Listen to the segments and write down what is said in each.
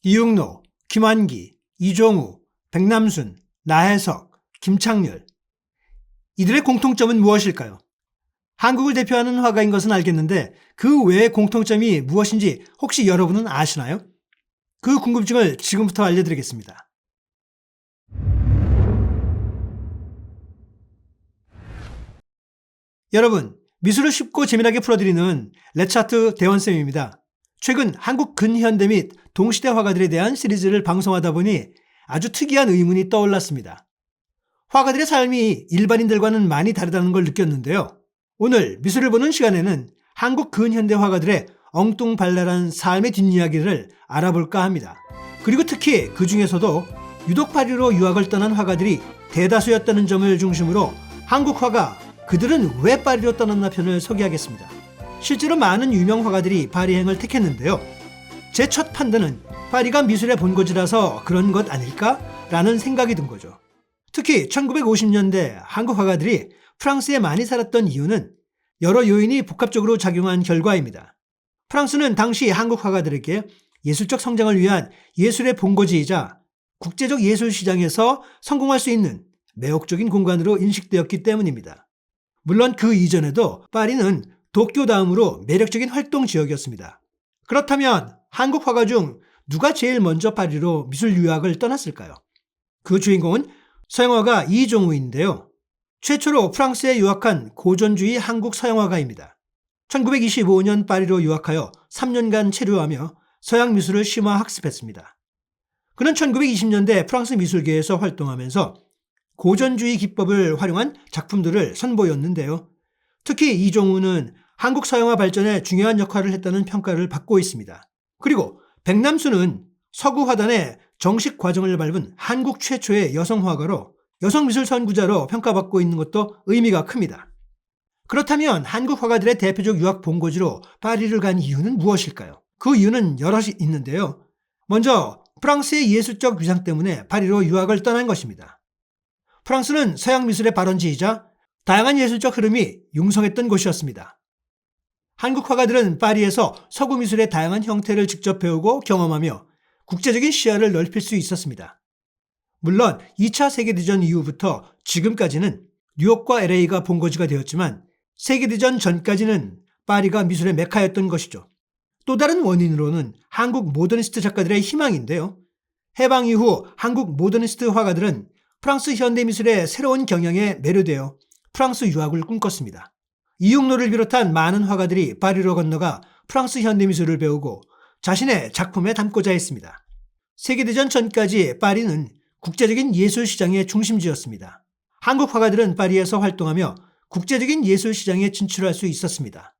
이육로, 김환기, 이종우, 백남순, 나혜석, 김창렬. 이들의 공통점은 무엇일까요? 한국을 대표하는 화가인 것은 알겠는데 그 외의 공통점이 무엇인지 혹시 여러분은 아시나요? 그 궁금증을 지금부터 알려드리겠습니다. 여러분, 미술을 쉽고 재미나게 풀어드리는 레차트 대원쌤입니다. 최근 한국 근현대 및 동시대 화가들에 대한 시리즈를 방송하다 보니 아주 특이한 의문이 떠올랐습니다. 화가들의 삶이 일반인들과는 많이 다르다는 걸 느꼈는데요. 오늘 미술을 보는 시간에는 한국 근현대 화가들의 엉뚱발랄한 삶의 뒷이야기를 알아볼까 합니다. 그리고 특히 그 중에서도 유독 파리로 유학을 떠난 화가들이 대다수였다는 점을 중심으로 한국 화가 그들은 왜 파리로 떠났나 편을 소개하겠습니다. 실제로 많은 유명 화가들이 파리행을 택했는데요. 제 첫 판단은 파리가 미술의 본고지라서 그런 것 아닐까라는 생각이 든 거죠. 특히 1950년대 한국 화가들이 프랑스에 많이 살았던 이유는 여러 요인이 복합적으로 작용한 결과입니다. 프랑스는 당시 한국 화가들에게 예술적 성장을 위한 예술의 본고지이자 국제적 예술 시장에서 성공할 수 있는 매혹적인 공간으로 인식되었기 때문입니다. 물론 그 이전에도 파리는 도쿄 다음으로 매력적인 활동 지역이었습니다. 그렇다면 한국 화가 중 누가 제일 먼저 파리로 미술 유학을 떠났을까요? 그 주인공은 서양화가 이종우인데요. 최초로 프랑스에 유학한 고전주의 한국 서양화가입니다. 1925년 파리로 유학하여 3년간 체류하며 서양 미술을 심화 학습했습니다. 그는 1920년대 프랑스 미술계에서 활동하면서 고전주의 기법을 활용한 작품들을 선보였는데요. 특히 이종우는 한국 서양화 발전에 중요한 역할을 했다는 평가를 받고 있습니다. 그리고 백남순은 서구 화단의 정식 과정을 밟은 한국 최초의 여성 화가로 여성미술 선구자로 평가받고 있는 것도 의미가 큽니다. 그렇다면 한국 화가들의 대표적 유학 본고지로 파리를 간 이유는 무엇일까요? 그 이유는 여럿이 있는데요. 먼저 프랑스의 예술적 위상 때문에 파리로 유학을 떠난 것입니다. 프랑스는 서양 미술의 발원지이자 다양한 예술적 흐름이 융성했던 곳이었습니다. 한국 화가들은 파리에서 서구 미술의 다양한 형태를 직접 배우고 경험하며 국제적인 시야를 넓힐 수 있었습니다. 물론 2차 세계대전 이후부터 지금까지는 뉴욕과 LA가 본거지가 되었지만 세계대전 전까지는 파리가 미술의 메카였던 것이죠. 또 다른 원인으로는 한국 모더니스트 작가들의 희망인데요. 해방 이후 한국 모더니스트 화가들은 프랑스 현대미술의 새로운 경향에 매료되어 프랑스 유학을 꿈꿨습니다. 이육로를 비롯한 많은 화가들이 파리로 건너가 프랑스 현대미술을 배우고 자신의 작품에 담고자 했습니다. 세계대전 전까지 파리는 국제적인 예술 시장의 중심지였습니다. 한국 화가들은 파리에서 활동하며 국제적인 예술 시장에 진출할 수 있었습니다.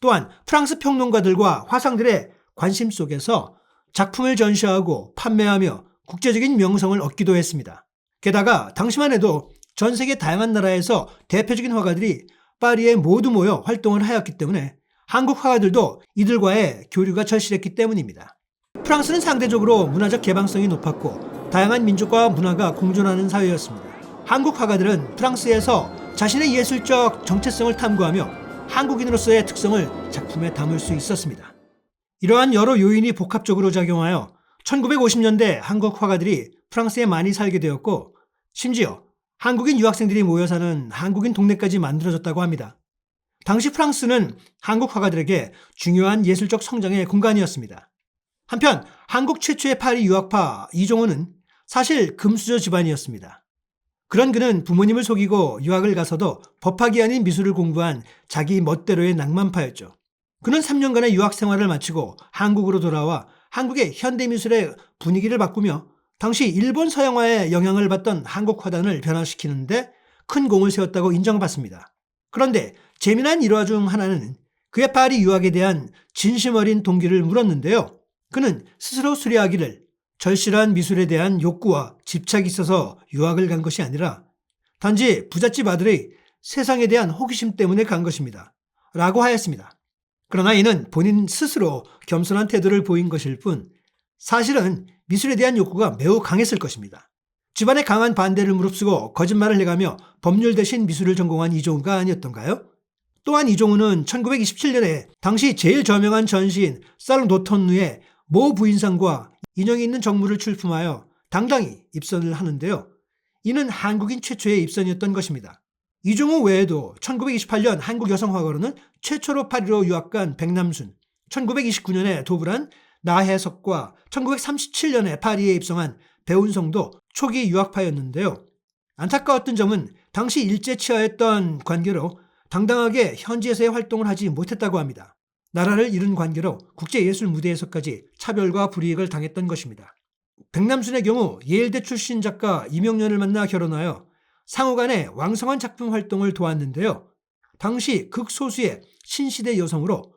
또한 프랑스 평론가들과 화상들의 관심 속에서 작품을 전시하고 판매하며 국제적인 명성을 얻기도 했습니다. 게다가 당시만 해도 전 세계 다양한 나라에서 대표적인 화가들이 파리에 모두 모여 활동을 하였기 때문에 한국 화가들도 이들과의 교류가 절실했기 때문입니다. 프랑스는 상대적으로 문화적 개방성이 높았고 다양한 민족과 문화가 공존하는 사회였습니다. 한국 화가들은 프랑스에서 자신의 예술적 정체성을 탐구하며 한국인으로서의 특성을 작품에 담을 수 있었습니다. 이러한 여러 요인이 복합적으로 작용하여 1950년대 한국 화가들이 프랑스에 많이 살게 되었고 심지어 한국인 유학생들이 모여 사는 한국인 동네까지 만들어졌다고 합니다. 당시 프랑스는 한국 화가들에게 중요한 예술적 성장의 공간이었습니다. 한편 한국 최초의 파리 유학파 이종우는 사실 금수저 집안이었습니다. 그런 그는 부모님을 속이고 유학을 가서도 법학이 아닌 미술을 공부한 자기 멋대로의 낭만파였죠. 그는 3년간의 유학 생활을 마치고 한국으로 돌아와 한국의 현대미술의 분위기를 바꾸며 당시 일본 서양화의 영향을 받던 한국 화단을 변화시키는데 큰 공을 세웠다고 인정받습니다. 그런데 재미난 일화 중 하나는 그의 파리 유학에 대한 진심 어린 동기를 물었는데요. 그는 스스로 수리하기를 절실한 미술에 대한 욕구와 집착이 있어서 유학을 간 것이 아니라 단지 부잣집 아들의 세상에 대한 호기심 때문에 간 것입니다. 라고 하였습니다. 그러나 이는 본인 스스로 겸손한 태도를 보인 것일 뿐 사실은 미술에 대한 욕구가 매우 강했을 것입니다. 집안의 강한 반대를 무릅쓰고 거짓말을 해가며 법률 대신 미술을 전공한 이종우가 아니었던가요? 또한 이종우는 1927년에 당시 제일 저명한 전시인 살롱 도톤누의 모 부인상과 인형이 있는 정물을 출품하여 당당히 입선을 하는데요. 이는 한국인 최초의 입선이었던 것입니다. 이종우 외에도 1928년 한국 여성화가로는 최초로 파리로 유학 간 백남순, 1929년에 도불한 나혜석과 1937년에 파리에 입성한 배운성도 초기 유학파였는데요. 안타까웠던 점은 당시 일제 치하였던 관계로 당당하게 현지에서의 활동을 하지 못했다고 합니다. 나라를 잃은 관계로 국제예술 무대에서까지 차별과 불이익을 당했던 것입니다. 백남순의 경우 예일대 출신 작가 이명년을 만나 결혼하여 상호간에 왕성한 작품 활동을 도왔는데요. 당시 극소수의 신시대 여성으로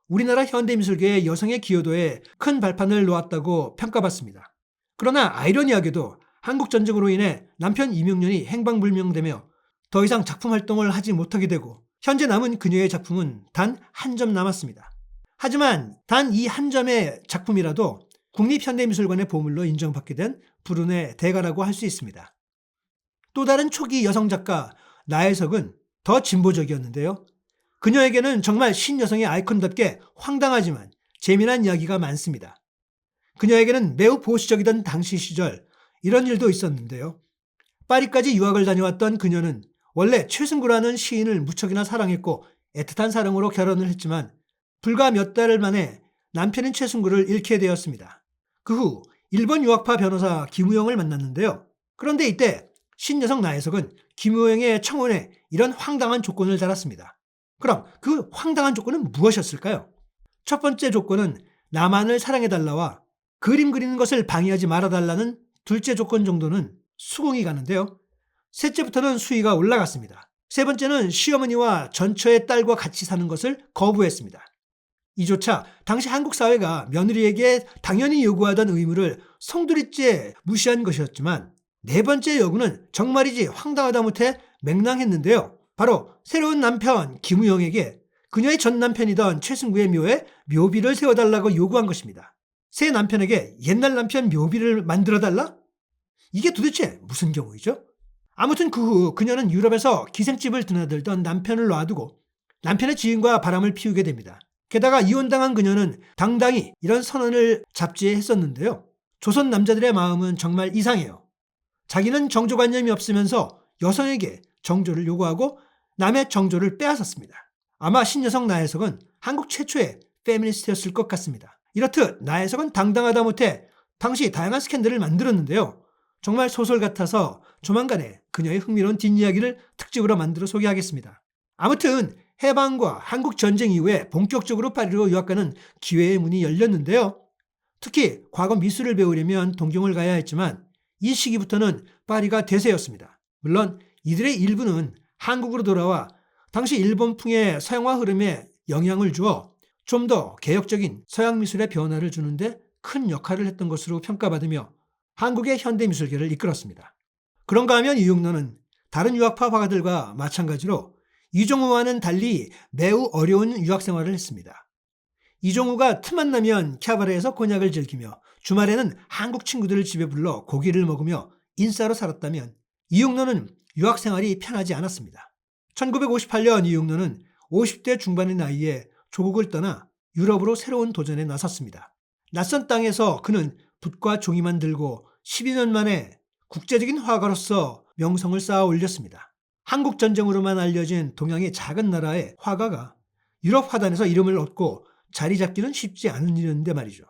우리나라 현대미술계의 여성의 기여도에 큰 발판을 놓았다고 평가받습니다. 그러나 아이러니하게도 한국전쟁으로 인해 남편 이명년이 행방불명되며 더 이상 작품 활동을 하지 못하게 되고 현재 남은 그녀의 작품은 단 한 점 남았습니다. 하지만 단 이 한 점의 작품이라도 국립현대미술관의 보물로 인정받게 된 불운의 대가라고 할 수 있습니다. 또 다른 초기 여성 작가 나혜석은 더 진보적이었는데요. 그녀에게는 정말 신여성의 아이콘답게 황당하지만 재미난 이야기가 많습니다. 그녀에게는 매우 보수적이던 당시 시절 이런 일도 있었는데요. 파리까지 유학을 다녀왔던 그녀는 원래 최승구라는 시인을 무척이나 사랑했고 애틋한 사랑으로 결혼을 했지만 불과 몇 달 만에 남편인 최승구를 잃게 되었습니다. 그 후 일본 유학파 변호사 김우영을 만났는데요. 그런데 이때 신여성 나혜석은 김우영의 청혼에 이런 황당한 조건을 달았습니다. 그럼 그 황당한 조건은 무엇이었을까요? 첫 번째 조건은 나만을 사랑해달라와 그림 그리는 것을 방해하지 말아달라는 둘째 조건 정도는 수긍이 가는데요. 셋째부터는 수위가 올라갔습니다. 세 번째는 시어머니와 전처의 딸과 같이 사는 것을 거부했습니다. 이조차 당시 한국 사회가 며느리에게 당연히 요구하던 의무를 송두리째 무시한 것이었지만 네 번째 요구는 정말이지 황당하다 못해 맹랑했는데요. 바로 새로운 남편 김우영에게 그녀의 전 남편이던 최승구의 묘에 묘비를 세워달라고 요구한 것입니다. 새 남편에게 옛날 남편 묘비를 만들어달라? 이게 도대체 무슨 경우이죠? 아무튼 그 후 그녀는 유럽에서 기생집을 드나들던 남편을 놔두고 남편의 지인과 바람을 피우게 됩니다. 게다가 이혼당한 그녀는 당당히 이런 선언을 잡지에 했었는데요. 조선 남자들의 마음은 정말 이상해요. 자기는 정조관념이 없으면서 여성에게 정조를 요구하고 남의 정조를 빼앗았습니다. 아마 신여성 나혜석은 한국 최초의 페미니스트였을 것 같습니다. 이렇듯 나혜석은 당당하다 못해 당시 다양한 스캔들을 만들었는데요. 정말 소설 같아서 조만간에 그녀의 흥미로운 뒷이야기를 특집으로 만들어 소개하겠습니다. 아무튼 해방과 한국 전쟁 이후에 본격적으로 파리로 유학가는 기회의 문이 열렸는데요. 특히 과거 미술을 배우려면 동경을 가야 했지만 이 시기부터는 파리가 대세였습니다. 물론 이들의 일부는 한국으로 돌아와 당시 일본풍의 서양화 흐름에 영향을 주어 좀 더 개혁적인 서양 미술의 변화를 주는데 큰 역할을 했던 것으로 평가받으며 한국의 현대미술계를 이끌었습니다. 그런가 하면 이용노는 다른 유학파 화가들과 마찬가지로 이종우와는 달리 매우 어려운 유학생활을 했습니다. 이종우가 틈만 나면 캬바레에서 곤약을 즐기며 주말에는 한국 친구들을 집에 불러 고기를 먹으며 인싸로 살았다면 이용노는 유학생활이 편하지 않았습니다. 1958년 이용노는 50대 중반의 나이에 조국을 떠나 유럽으로 새로운 도전에 나섰습니다. 낯선 땅에서 그는 붓과 종이만 들고 12년 만에 국제적인 화가로서 명성을 쌓아 올렸습니다. 한국 전쟁으로만 알려진 동양의 작은 나라의 화가가 유럽 화단에서 이름을 얻고 자리 잡기는 쉽지 않은 일이었는데 말이죠.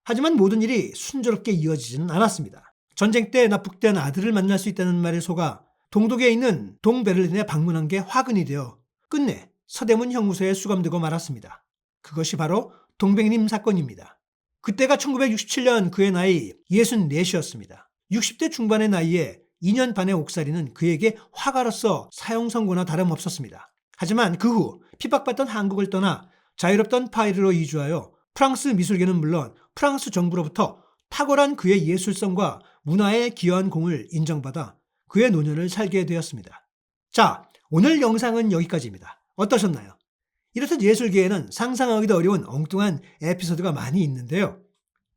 하지만 모든 일이 순조롭게 이어지지는 않았습니다. 전쟁 때 납북된 아들을 만날 수 있다는 말에 속아 동독에 있는 동베를린에 방문한 게 화근이 되어 끝내 서대문 형무소에 수감되고 말았습니다. 그것이 바로 동백님 사건입니다. 그때가 1967년 그의 나이 64이었습니다. 60대 중반의 나이에 2년 반의 옥살이는 그에게 화가로서 사형 선고나 다름없었습니다. 하지만 그 후 핍박받던 한국을 떠나 자유롭던 파리로 이주하여 프랑스 미술계는 물론 프랑스 정부로부터 탁월한 그의 예술성과 문화에 기여한 공을 인정받아 그의 노년을 살게 되었습니다. 자, 오늘 영상은 여기까지입니다. 어떠셨나요? 이렇듯 예술계에는 상상하기도 어려운 엉뚱한 에피소드가 많이 있는데요.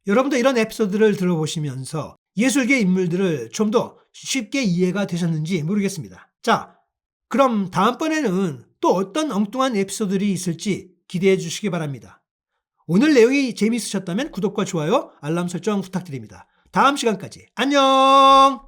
여러분도 이런 에피소드를 들어보시면서 예술계 인물들을 좀 더 쉽게 이해가 되셨는지 모르겠습니다. 자, 그럼 다음번에는 또 어떤 엉뚱한 에피소드들이 있을지 기대해 주시기 바랍니다. 오늘 내용이 재미있으셨다면 구독과 좋아요, 알람 설정 부탁드립니다. 다음 시간까지 안녕!